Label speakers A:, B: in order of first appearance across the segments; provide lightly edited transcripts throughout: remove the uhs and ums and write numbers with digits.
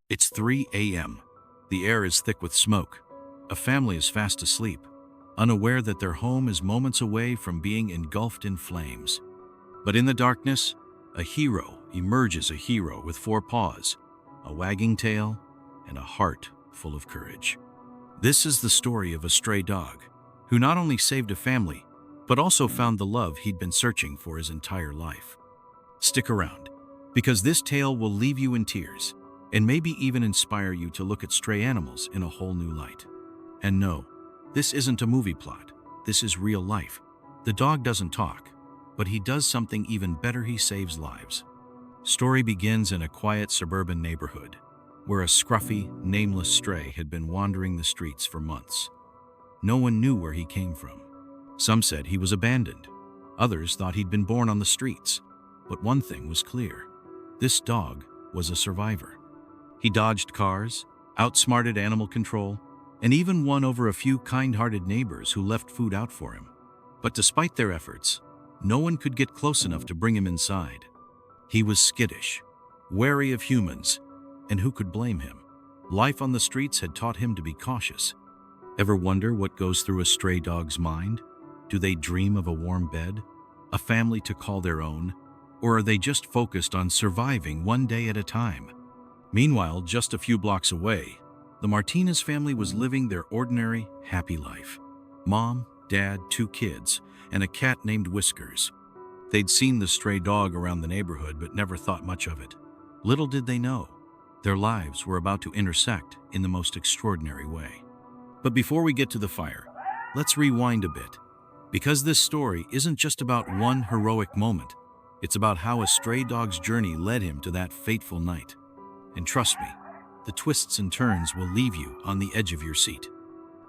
A: It's 3 a.m. The air is thick with smoke. A family is fast asleep, unaware that their home is moments away from being engulfed in flames. But in the darkness, a hero emerges, a hero with four paws, a wagging tail, and a heart full of courage. This is the story of a stray dog who not only saved a family, but also found the love he'd been searching for his entire life. Stick around, because this tale will leave you in tears and maybe even inspire you to look at stray animals in a whole new light. And no, this isn't a movie plot. This is real life. The dog doesn't talk, but he does something even better. He saves lives. Story begins in a quiet suburban neighborhood where a scruffy, nameless stray had been wandering the streets for months. No one knew where he came from. Some said he was abandoned. Others thought he'd been born on the streets. But one thing was clear. This dog was a survivor. He dodged cars, outsmarted animal control, and even won over a few kind-hearted neighbors who left food out for him. But despite their efforts, no one could get close enough to bring him inside. He was skittish, wary of humans, and who could blame him? Life on the streets had taught him to be cautious. Ever wonder what goes through a stray dog's mind? Do they dream of a warm bed, a family to call their own, or are they just focused on surviving one day at a time? Meanwhile, just a few blocks away, the Martinez family was living their ordinary, happy life. Mom, dad, two kids, and a cat named Whiskers. They'd seen the stray dog around the neighborhood but never thought much of it. Little did they know, their lives were about to intersect in the most extraordinary way. But before we get to the fire, let's rewind a bit. Because this story isn't just about one heroic moment. It's about how a stray dog's journey led him to that fateful night. And trust me, the twists and turns will leave you on the edge of your seat.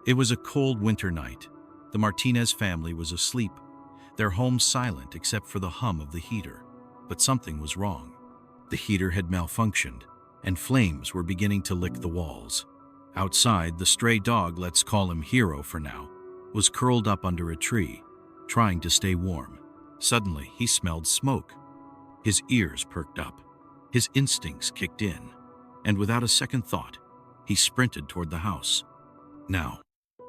A: It was a cold winter night. The Martinez family was asleep, their home silent except for the hum of the heater. But something was wrong. The heater had malfunctioned, and flames were beginning to lick the walls. Outside, the stray dog, let's call him Hero for now, was curled up under a tree, trying to stay warm. Suddenly, he smelled smoke. His ears perked up. His instincts kicked in. And without a second thought, he sprinted toward the house. Now,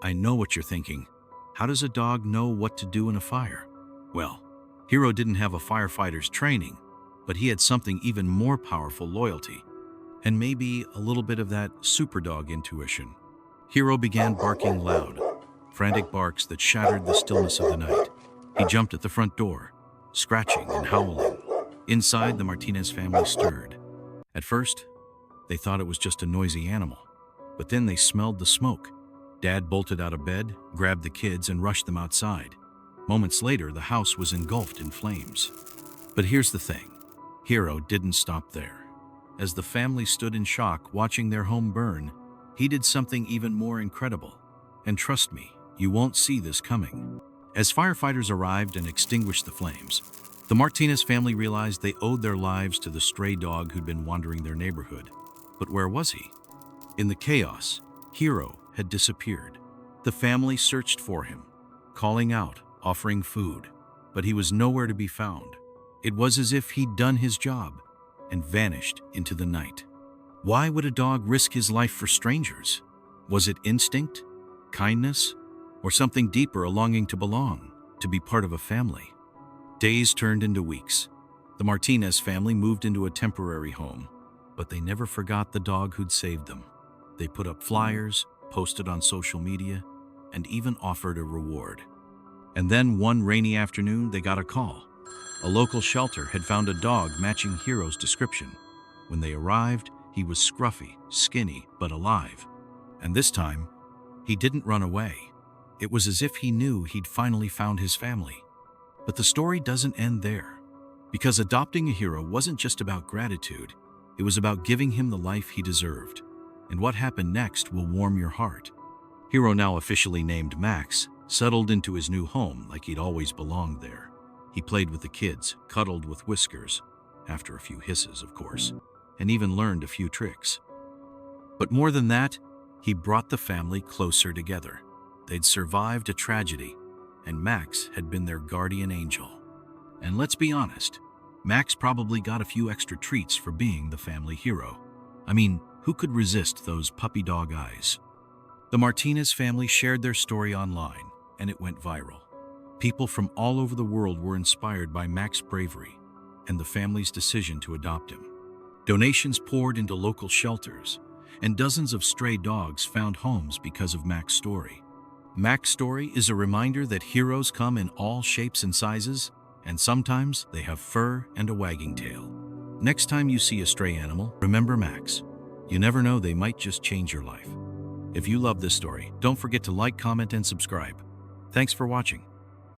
A: I know what you're thinking. How does a dog know what to do in a fire? Well, Hero didn't have a firefighter's training, but he had something even more powerful: loyalty. And maybe a little bit of that superdog intuition. Hero began barking loud, frantic barks that shattered the stillness of the night. He jumped at the front door, scratching and howling. Inside, the Martinez family stirred. At first, they thought it was just a noisy animal, but then they smelled the smoke. Dad bolted out of bed, grabbed the kids, and rushed them outside. Moments later, the house was engulfed in flames. But here's the thing. Hero didn't stop there. As the family stood in shock watching their home burn, he did something even more incredible. And trust me, you won't see this coming. As firefighters arrived and extinguished the flames, the Martinez family realized they owed their lives to the stray dog who'd been wandering their neighborhood. But where was he? In the chaos, Hero had disappeared. The family searched for him, calling out, offering food, but he was nowhere to be found. It was as if he'd done his job and vanished into the night. Why would a dog risk his life for strangers? Was it instinct, kindness, or something deeper, a longing to belong, to be part of a family? Days turned into weeks. The Martinez family moved into a temporary home, but they never forgot the dog who'd saved them. They put up flyers, posted on social media, and even offered a reward. And then one rainy afternoon, they got a call. A local shelter had found a dog matching Hero's description. When they arrived, he was scruffy, skinny, but alive. And this time, he didn't run away. It was as if he knew he'd finally found his family. But the story doesn't end there. Because adopting a Hero wasn't just about gratitude, it was about giving him the life he deserved. And what happened next will warm your heart. Hero, now officially named Max, settled into his new home like he'd always belonged there. He played with the kids, cuddled with Whiskers, after a few hisses, of course, and even learned a few tricks. But more than that, he brought the family closer together. They'd survived a tragedy, and Max had been their guardian angel. And let's be honest, Max probably got a few extra treats for being the family hero. I mean, Who could resist those puppy dog eyes? The Martinez family shared their story online, and it went viral. People from all over the world were inspired by Mac's bravery and the family's decision to adopt him. Donations poured into local shelters, and dozens of stray dogs found homes because of Mac's story. Mac's story is a reminder that heroes come in all shapes and sizes, and sometimes they have fur and a wagging tail. Next time you see a stray animal, remember Max. You never know, they might just change your life. If you love this story, don't forget to like, comment, and subscribe. Thanks for watching.